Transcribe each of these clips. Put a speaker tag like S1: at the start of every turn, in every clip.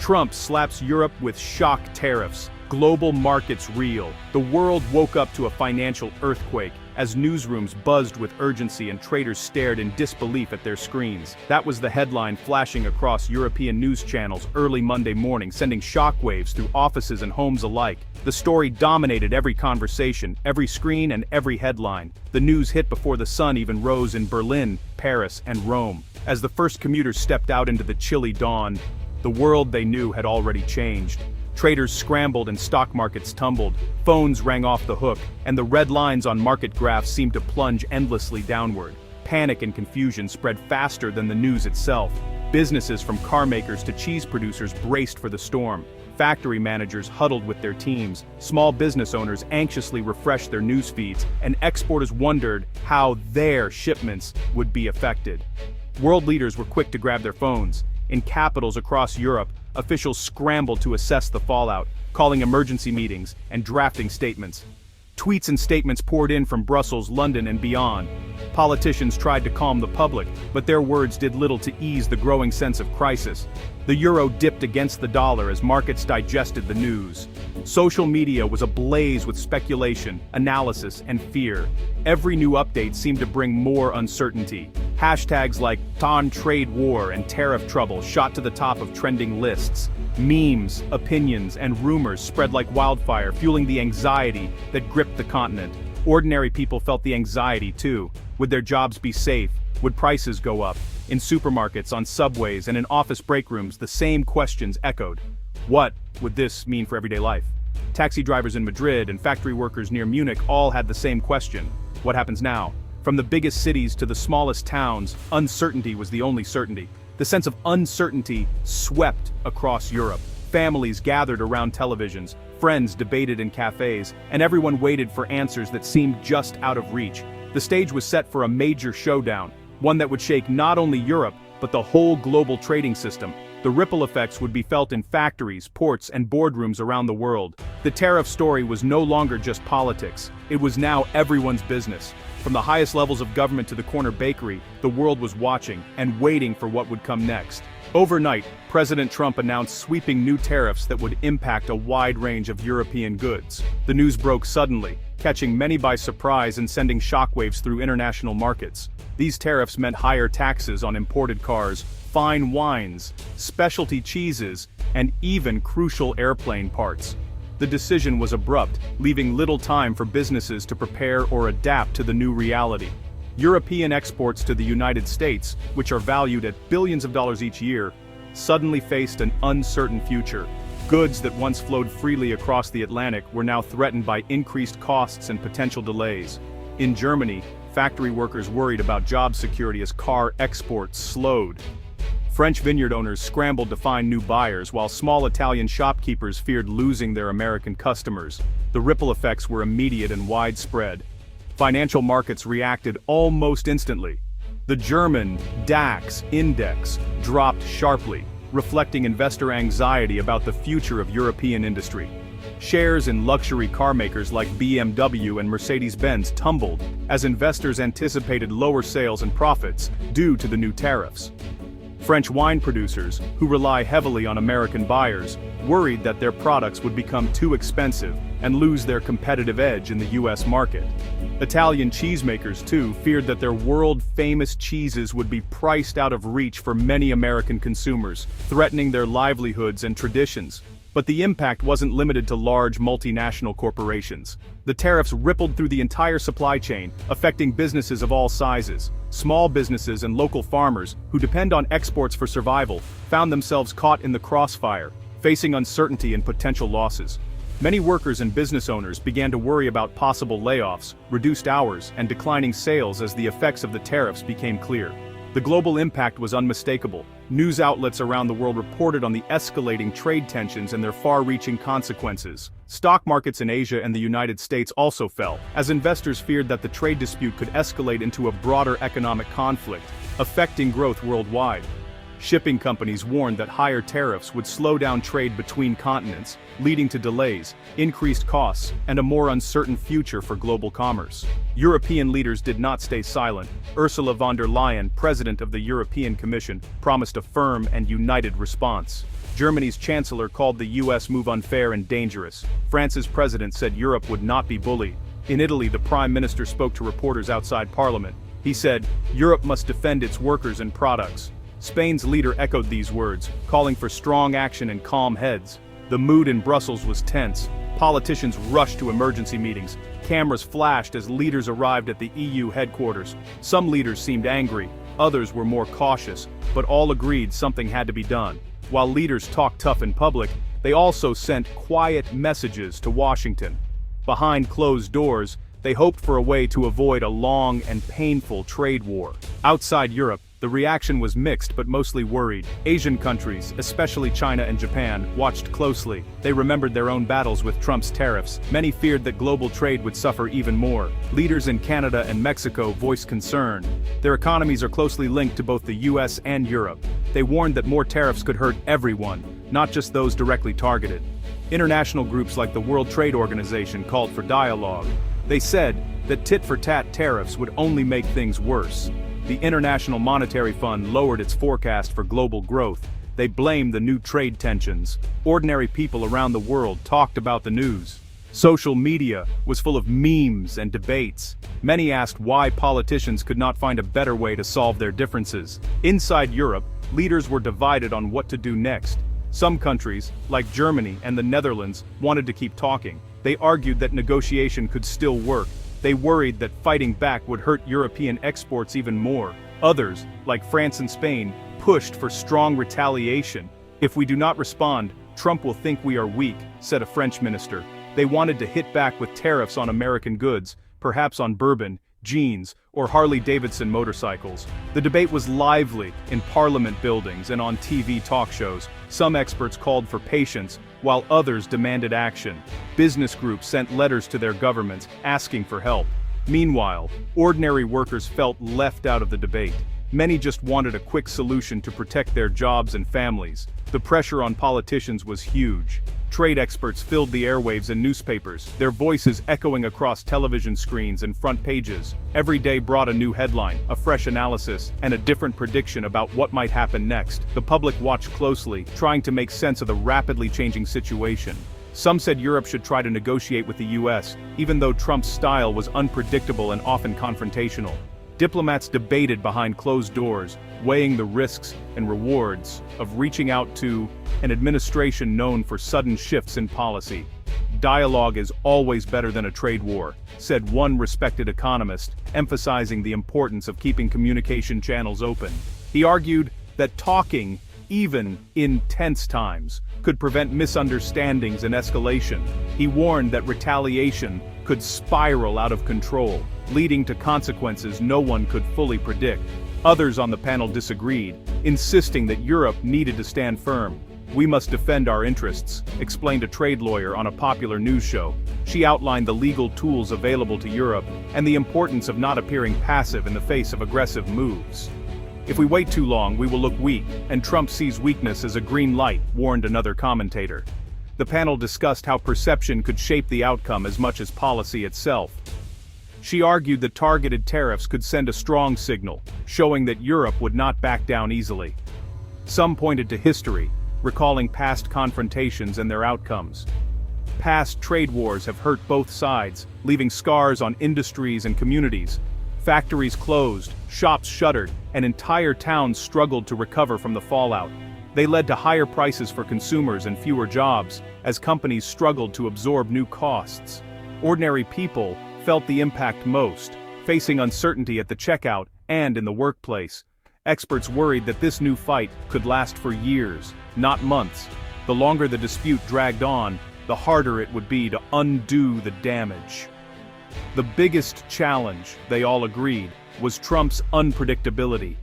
S1: Trump slaps Europe with shock tariffs. Global markets reel. The world woke up to a financial earthquake as newsrooms buzzed with urgency and traders stared in disbelief at their screens. That was the headline flashing across European news channels early Monday morning, sending shockwaves through offices and homes alike. The story dominated every conversation, every screen, and every headline. The news hit before the sun even rose in Berlin, Paris, and Rome. As the first commuters stepped out into the chilly dawn, the world they knew had already changed. Traders scrambled and stock markets tumbled, phones rang off the hook, and the red lines on market graphs seemed to plunge endlessly downward. Panic and confusion spread faster than the news itself. Businesses from car makers to cheese producers braced for the storm. Factory managers huddled with their teams, small business owners anxiously refreshed their news feeds, and exporters wondered how their shipments would be affected. World leaders were quick to grab their phones. In capitals across Europe, officials scrambled to assess the fallout, calling emergency meetings and drafting statements. Tweets and statements poured in from Brussels, London, and beyond. Politicians tried to calm the public, but their words did little to ease the growing sense of crisis. The euro dipped against the dollar as markets digested the news. Social media was ablaze with speculation, analysis, and fear. Every new update seemed to bring more uncertainty. Hashtags like "Ton trade war" and "tariff trouble" shot to the top of trending lists. Memes, opinions, and rumors spread like wildfire, fueling the anxiety that gripped the continent. Ordinary people felt the anxiety too. Would their jobs be safe? Would prices go up? In supermarkets, on subways, and in office break rooms, the same questions echoed. What would this mean for everyday life? Taxi drivers in Madrid and factory workers near Munich all had the same question. What happens now? From the biggest cities to the smallest towns, uncertainty was the only certainty. The sense of uncertainty swept across Europe. Families gathered around televisions, friends debated in cafes, and everyone waited for answers that seemed just out of reach. The stage was set for a major showdown, one that would shake not only Europe, but the whole global trading system. The ripple effects would be felt in factories, ports, and boardrooms around the world. The tariff story was no longer just politics. It was now everyone's business. From the highest levels of government to the corner bakery, the world was watching and waiting for what would come next. Overnight, President Trump announced sweeping new tariffs that would impact a wide range of European goods. The news broke suddenly, catching many by surprise and sending shockwaves through international markets. These tariffs meant higher taxes on imported cars, fine wines, specialty cheeses, and even crucial airplane parts. The decision was abrupt, leaving little time for businesses to prepare or adapt to the new reality. European exports to the United States, which are valued at billions of dollars each year, suddenly faced an uncertain future. Goods that once flowed freely across the Atlantic were now threatened by increased costs and potential delays. In Germany, factory workers worried about job security as car exports slowed. French vineyard owners scrambled to find new buyers, while small Italian shopkeepers feared losing their American customers. The ripple effects were immediate and widespread. Financial markets reacted almost instantly. The German DAX index dropped sharply, reflecting investor anxiety about the future of European industry. Shares in luxury car makers like BMW and Mercedes-Benz tumbled as investors anticipated lower sales and profits due to the new tariffs. French wine producers, who rely heavily on American buyers, worried that their products would become too expensive and lose their competitive edge in the US market. Italian cheesemakers, too, feared that their world-famous cheeses would be priced out of reach for many American consumers, threatening their livelihoods and traditions. But the impact wasn't limited to large multinational corporations. The tariffs rippled through the entire supply chain, affecting businesses of all sizes. Small businesses and local farmers, who depend on exports for survival, found themselves caught in the crossfire, facing uncertainty and potential losses. Many workers and business owners began to worry about possible layoffs, reduced hours, and declining sales as the effects of the tariffs became clear. The global impact was unmistakable. News outlets around the world reported on the escalating trade tensions and their far-reaching consequences. Stock markets in Asia and the United States also fell, as investors feared that the trade dispute could escalate into a broader economic conflict, affecting growth worldwide. Shipping companies warned that higher tariffs would slow down trade between continents, leading to delays, increased costs, and a more uncertain future for global commerce. European leaders did not stay silent. Ursula von der Leyen, president of the European Commission, promised a firm and united response. Germany's chancellor called the US move unfair and dangerous. France's president said Europe would not be bullied. In Italy, the prime minister spoke to reporters outside parliament. He said, "Europe must defend its workers and products." Spain's leader echoed these words, calling for strong action and calm heads. The mood in Brussels was tense. Politicians rushed to emergency meetings. Cameras flashed as leaders arrived at the EU headquarters. Some leaders seemed angry, others were more cautious, but all agreed something had to be done. While leaders talked tough in public, they also sent quiet messages to Washington. Behind closed doors, they hoped for a way to avoid a long and painful trade war. Outside Europe, the reaction was mixed but mostly worried. Asian countries, especially China and Japan, watched closely. They remembered their own battles with Trump's tariffs. Many feared that global trade would suffer even more. Leaders in Canada and Mexico voiced concern. Their economies are closely linked to both the US and Europe. They warned that more tariffs could hurt everyone, not just those directly targeted. International groups like the World Trade Organization called for dialogue. They said that tit-for-tat tariffs would only make things worse. The International Monetary Fund lowered its forecast for global growth. They blamed the new trade tensions. Ordinary people around the world talked about the news. Social media was full of memes and debates. Many asked why politicians could not find a better way to solve their differences. Inside Europe, leaders were divided on what to do next. Some countries, like Germany and the Netherlands, wanted to keep talking. They argued that negotiation could still work. They worried that fighting back would hurt European exports even more. Others, like France and Spain, pushed for strong retaliation. "If we do not respond, Trump will think we are weak," said a French minister. They wanted to hit back with tariffs on American goods, perhaps on bourbon, jeans, or Harley-Davidson motorcycles. The debate was lively in parliament buildings and on TV talk shows. Some experts called for patience, while others demanded action. Business groups sent letters to their governments asking for help. Meanwhile, ordinary workers felt left out of the debate. Many just wanted a quick solution to protect their jobs and families. The pressure on politicians was huge. Trade experts filled the airwaves and newspapers, their voices echoing across television screens and front pages. Every day brought a new headline, a fresh analysis, and a different prediction about what might happen next. The public watched closely, trying to make sense of the rapidly changing situation. Some said Europe should try to negotiate with the US, even though Trump's style was unpredictable and often confrontational. Diplomats debated behind closed doors, weighing the risks and rewards of reaching out to an administration known for sudden shifts in policy. "Dialogue is always better than a trade war," said one respected economist, emphasizing the importance of keeping communication channels open. He argued that talking, even in tense times, could prevent misunderstandings and escalation. He warned that retaliation could spiral out of control, leading to consequences no one could fully predict. Others on the panel disagreed, insisting that Europe needed to stand firm. "We must defend our interests," explained a trade lawyer on a popular news show. She outlined the legal tools available to Europe and the importance of not appearing passive in the face of aggressive moves. "If we wait too long, we will look weak, and Trump sees weakness as a green light," warned another commentator. The panel discussed how perception could shape the outcome as much as policy itself. She argued that targeted tariffs could send a strong signal, showing that Europe would not back down easily. Some pointed to history, recalling past confrontations and their outcomes. Past trade wars have hurt both sides, leaving scars on industries and communities. Factories closed, shops shuttered, and entire towns struggled to recover from the fallout. They led to higher prices for consumers and fewer jobs, as companies struggled to absorb new costs. Ordinary people felt the impact most, facing uncertainty at the checkout and in the workplace. Experts worried that this new fight could last for years, not months. The longer the dispute dragged on, the harder it would be to undo the damage. The biggest challenge, they all agreed, was Trump's unpredictability.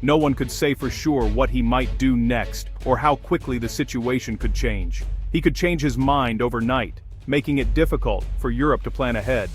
S1: No one could say for sure what he might do next, or how quickly the situation could change. He could change his mind overnight, making it difficult for Europe to plan ahead.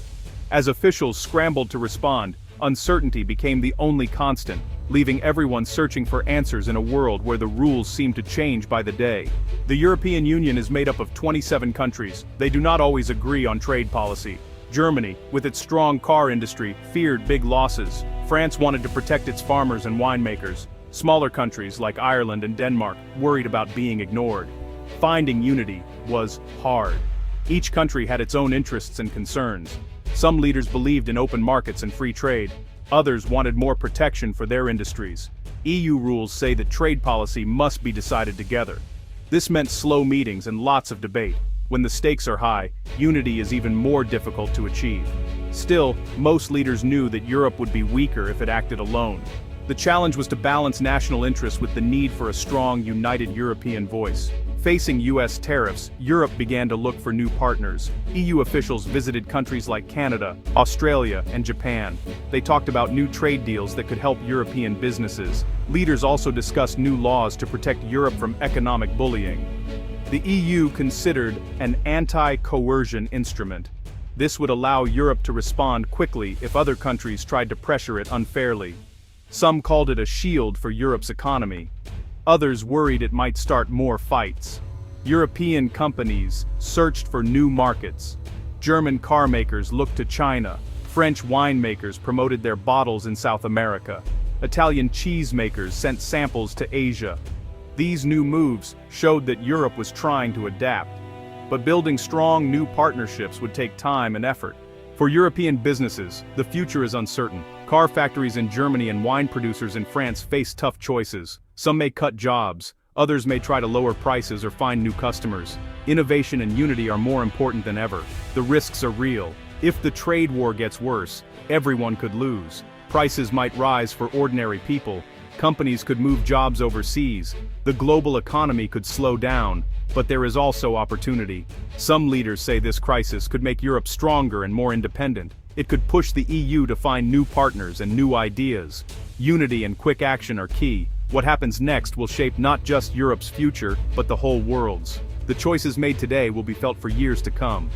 S1: As officials scrambled to respond, uncertainty became the only constant, leaving everyone searching for answers in a world where the rules seemed to change by the day. The European Union is made up of 27 countries. They do not always agree on trade policy. Germany, with its strong car industry, feared big losses. France wanted to protect its farmers and winemakers. Smaller countries like Ireland and Denmark worried about being ignored. Finding unity was hard. Each country had its own interests and concerns. Some leaders believed in open markets and free trade. Others wanted more protection for their industries. EU rules say that trade policy must be decided together. This meant slow meetings and lots of debate. When the stakes are high, unity is even more difficult to achieve. Still, most leaders knew that Europe would be weaker if it acted alone. The challenge was to balance national interests with the need for a strong, united European voice. Facing US tariffs, Europe began to look for new partners. EU officials visited countries like Canada, Australia, and Japan. They talked about new trade deals that could help European businesses. Leaders also discussed new laws to protect Europe from economic bullying. The EU considered an anti-coercion instrument. This would allow Europe to respond quickly if other countries tried to pressure it unfairly. Some called it a shield for Europe's economy. Others worried it might start more fights. European companies searched for new markets. German car makers looked to China. French winemakers promoted their bottles in South America. Italian cheesemakers sent samples to Asia. These new moves showed that Europe was trying to adapt. But building strong new partnerships would take time and effort. For European businesses, the future is uncertain. Car factories in Germany and wine producers in France face tough choices. Some may cut jobs, others may try to lower prices or find new customers. Innovation and unity are more important than ever. The risks are real. If the trade war gets worse, everyone could lose. Prices might rise for ordinary people. Companies could move jobs overseas. The global economy could slow down. But there is also opportunity. Some leaders say this crisis could make Europe stronger and more independent. It could push the EU to find new partners and new ideas. Unity and quick action are key. What happens next will shape not just Europe's future, but the whole world's. The choices made today will be felt for years to come.